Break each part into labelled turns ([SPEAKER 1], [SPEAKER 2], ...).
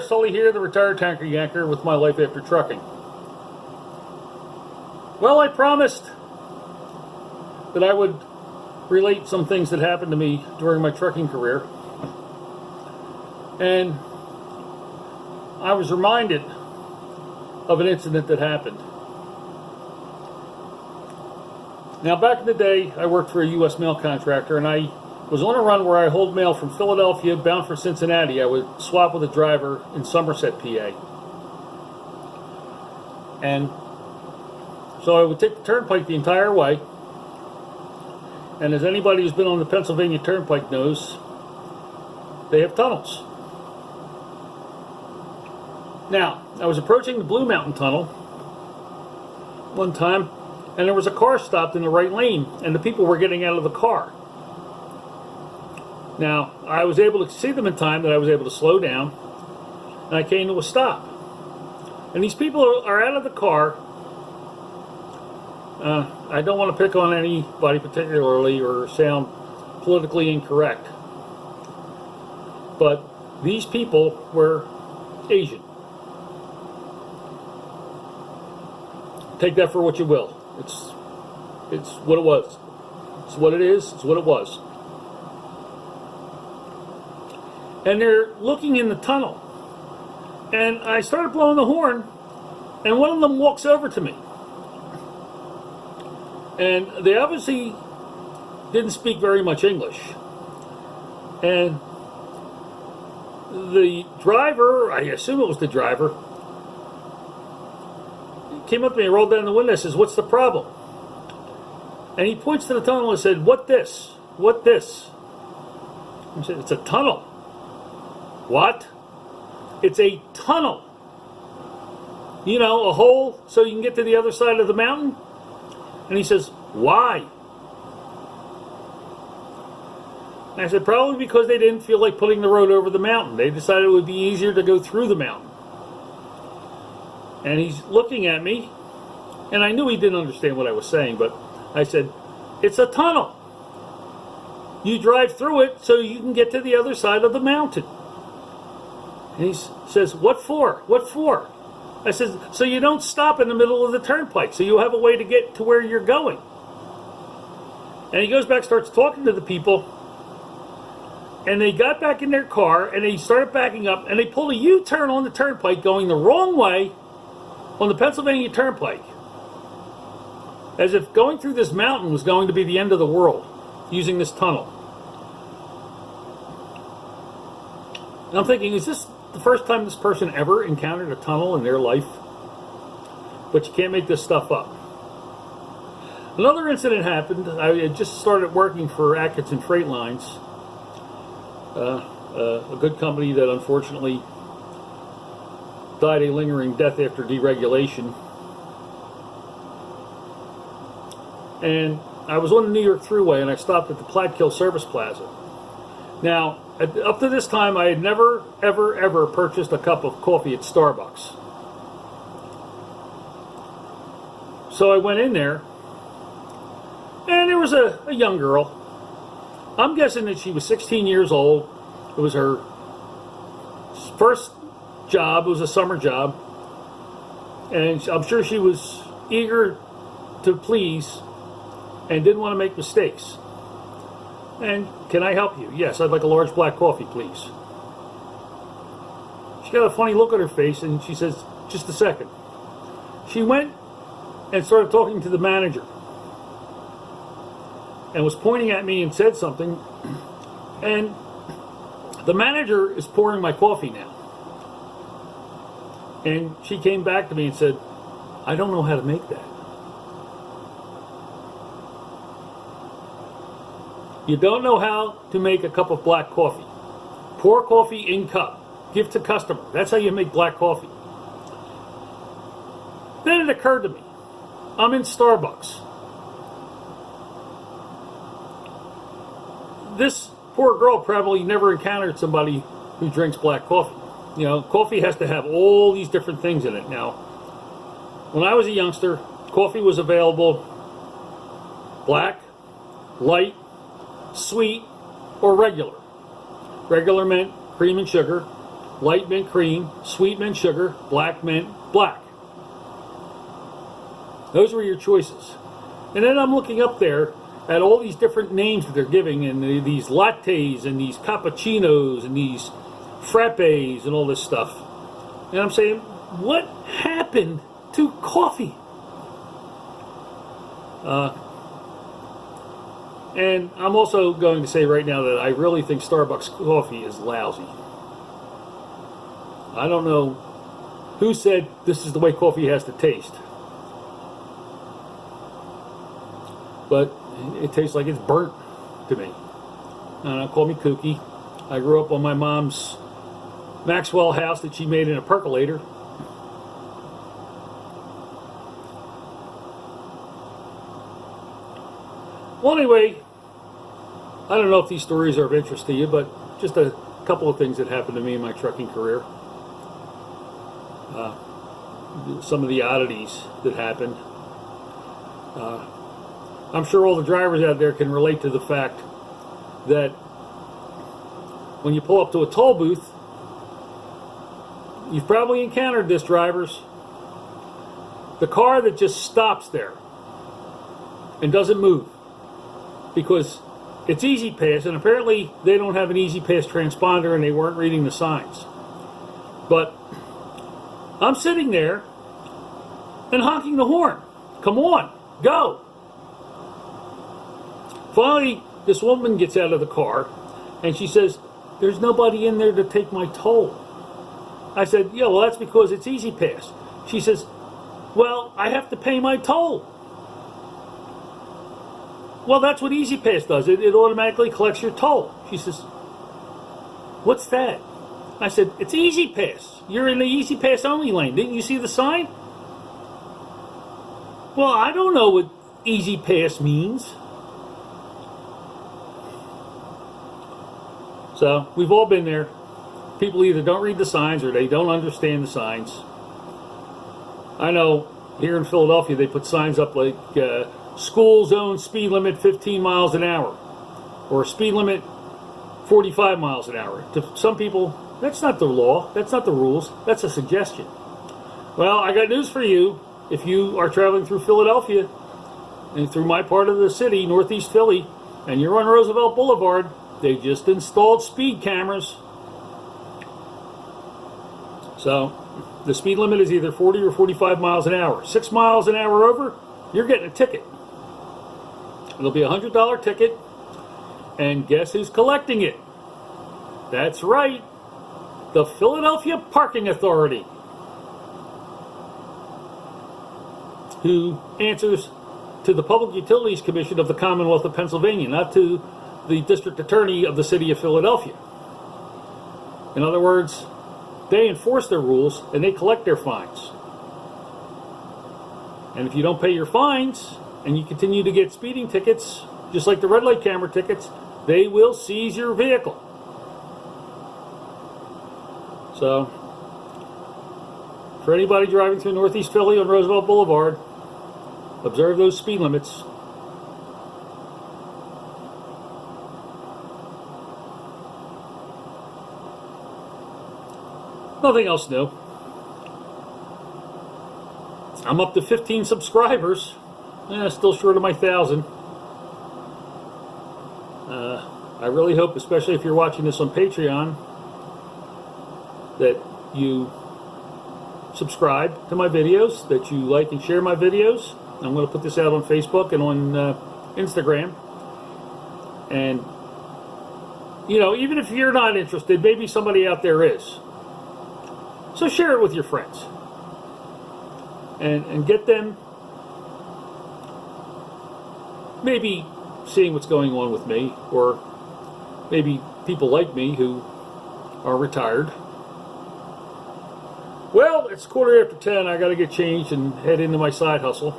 [SPEAKER 1] Sully here, the retired tanker yanker with my life after trucking. Well, I promised that I would relate some things that happened to me during my trucking career. And I was reminded of an incident that happened. Now, back in the day, I worked for a U.S. mail contractor, and I was on a run where I hauled mail from Philadelphia bound for Cincinnati. I would swap with a driver in Somerset, PA. And so I would take the turnpike the entire way. And as anybody who's been on the Pennsylvania Turnpike knows, they have tunnels. Now, I was approaching the Blue Mountain Tunnel one time, and there was a car stopped in the right lane, and the people were getting out of the car. Now, I was able to see them in time that I was able to slow down, and I came to a stop. And these people are out of the car. I don't want to pick on anybody particularly or sound politically incorrect, but these people were Asian. Take that for what you will. It's what it was. It's what it is. It's what it was. And they're looking in the tunnel. And I started blowing the horn, and one of them walks over to me. And they obviously didn't speak very much English. And the driver, I assume it was the driver, came up to me and rolled down the window and says, "What's the problem?" And he points to the tunnel and said, "What this? What this?" I said, "It's a tunnel." "What?" "It's a tunnel. You know, a hole so you can get to the other side of the mountain." And he says, "Why?" And I said, "Probably because they didn't feel like putting the road over the mountain. They decided it would be easier to go through the mountain." And he's looking at me, and I knew he didn't understand what I was saying, but I said, "It's a tunnel. You drive through it so you can get to the other side of the mountain." And he says, "What for? What for?" I said, "So you don't stop in the middle of the turnpike, so you have a way to get to where you're going." And he goes back, starts talking to the people, and they got back in their car, and they started backing up, and they pulled a U-turn on the turnpike going the wrong way on the Pennsylvania Turnpike, as if going through this mountain was going to be the end of the world, using this tunnel. And I'm thinking, is this the first time this person ever encountered a tunnel in their life? But you can't make this stuff up. Another incident happened. I had just started working for Atkinson Freight Lines, a good company that unfortunately died a lingering death after deregulation. And I was on the New York Thruway, and I stopped at the Platkill Service Plaza. Now, up to this time, I had never, ever, ever purchased a cup of coffee at Starbucks. So I went in there, and there was a young girl. I'm guessing that she was 16 years old. It was her first job. It was a summer job. And I'm sure she was eager to please and didn't want to make mistakes. "And can I help you?" "Yes, I'd like a large black coffee, please." She got a funny look on her face, and she says, "Just a second." She went and started talking to the manager and was pointing at me and said something. And the manager is pouring my coffee now. And she came back to me and said, "I don't know how to make that." You don't know how to make a cup of black coffee. Pour coffee in cup. Give to customer. That's how you make black coffee. Then it occurred to me, I'm in Starbucks. This poor girl probably never encountered somebody who drinks black coffee. You know, coffee has to have all these different things in it. Now, when I was a youngster, coffee was available black, light, sweet, or regular. Regular meant cream and sugar. light mint cream, sweet mint sugar, black mint black. Those were your choices. And then I'm looking up there at all these different names that they're giving, and these lattes and these cappuccinos and these frappes and all this stuff. And I'm saying, what happened to coffee? And I'm also going to say right now that I really think Starbucks coffee is lousy. I don't know who said this is the way coffee has to taste, but it tastes like it's burnt to me. Call me kooky. I grew up on my mom's Maxwell house that she made in a percolator. Well, anyway, I don't know if these stories are of interest to you, but just a couple of things that happened to me in my trucking career. Some of the oddities that happened. I'm sure all the drivers out there can relate to the fact that when you pull up to a toll booth, you've probably encountered this, drivers. The car that just stops there and doesn't move because it's Easy Pass, and apparently they don't have an Easy Pass transponder and they weren't reading the signs. But I'm sitting there and honking the horn. Come on, go. Finally, this woman gets out of the car and she says, "There's nobody in there to take my toll." I said, "Yeah, well, that's because it's Easy Pass." She says, "Well, I have to pay my toll." "Well, that's what Easy Pass does. It automatically collects your toll." She says, "What's that?" I said, "It's Easy Pass. You're in the Easy Pass only lane. Didn't you see the sign?" "Well, I don't know what Easy Pass means." So, we've all been there. People either don't read the signs or they don't understand the signs. I know here in Philadelphia they put signs up like school zone speed limit 15 miles an hour or speed limit 45 miles an hour. To some people, that's not the law, that's not the rules, that's a suggestion. Well, I got news for you. If you are traveling through Philadelphia and through my part of the city, Northeast Philly, and you're on Roosevelt Boulevard, they just installed speed cameras. So the speed limit is either 40 or 45 miles an hour. 6 miles an hour over, you're getting a ticket. It'll be a $100 ticket, and guess who's collecting it? That's right, the Philadelphia Parking Authority, who answers to the Public Utilities Commission of the Commonwealth of Pennsylvania, not to the District Attorney of the City of Philadelphia. In other words, they enforce their rules and they collect their fines. And if you don't pay your fines and you continue to get speeding tickets, just like the red light camera tickets, they will seize your vehicle. So, for anybody driving through Northeast Philly on Roosevelt Boulevard, observe those speed limits. Nothing else new. I'm up to 15 subscribers. Still short of my 1,000. I really hope, especially if you're watching this on Patreon, that you subscribe to my videos, that you like and share my videos. I'm going to put this out on Facebook and on Instagram. And, you know, even if you're not interested, maybe somebody out there is. So share it with your friends. And get them maybe seeing what's going on with me, or maybe people like me who are retired. Well, it's 10:15. I got to get changed and head into my side hustle.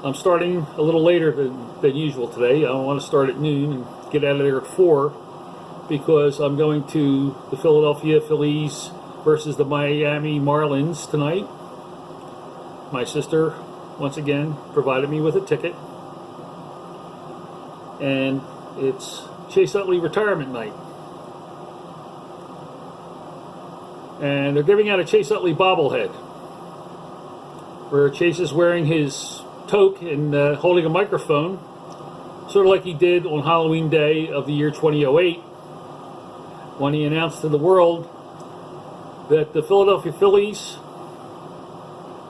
[SPEAKER 1] I'm starting a little later than usual today. I want to start at noon and get out of there at 4 because I'm going to the Philadelphia Phillies versus the Miami Marlins tonight. My sister, once again, provided me with a ticket. And it's Chase Utley retirement night. And they're giving out a Chase Utley bobblehead, where Chase is wearing his toque and holding a microphone, sort of like he did on Halloween Day of the year 2008, when he announced to the world that the Philadelphia Phillies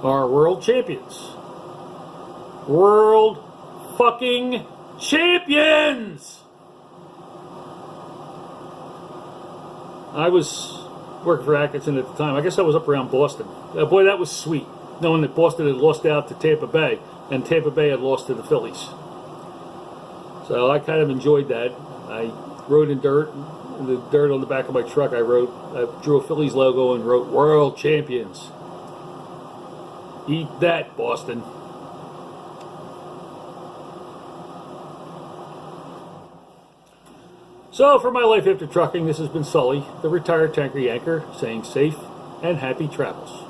[SPEAKER 1] are world champions. World fucking champions! I was working for Atkinson at the time. I guess I was up around Boston. Boy, that was sweet, knowing that Boston had lost out to Tampa Bay, and Tampa Bay had lost to the Phillies. So I kind of enjoyed that. I wrote in the dirt on the back of my truck, I drew a Phillies logo and wrote World Champions. Eat that, Boston. So for my life after trucking, this has been Sully, the retired tanker yanker, saying safe and happy travels.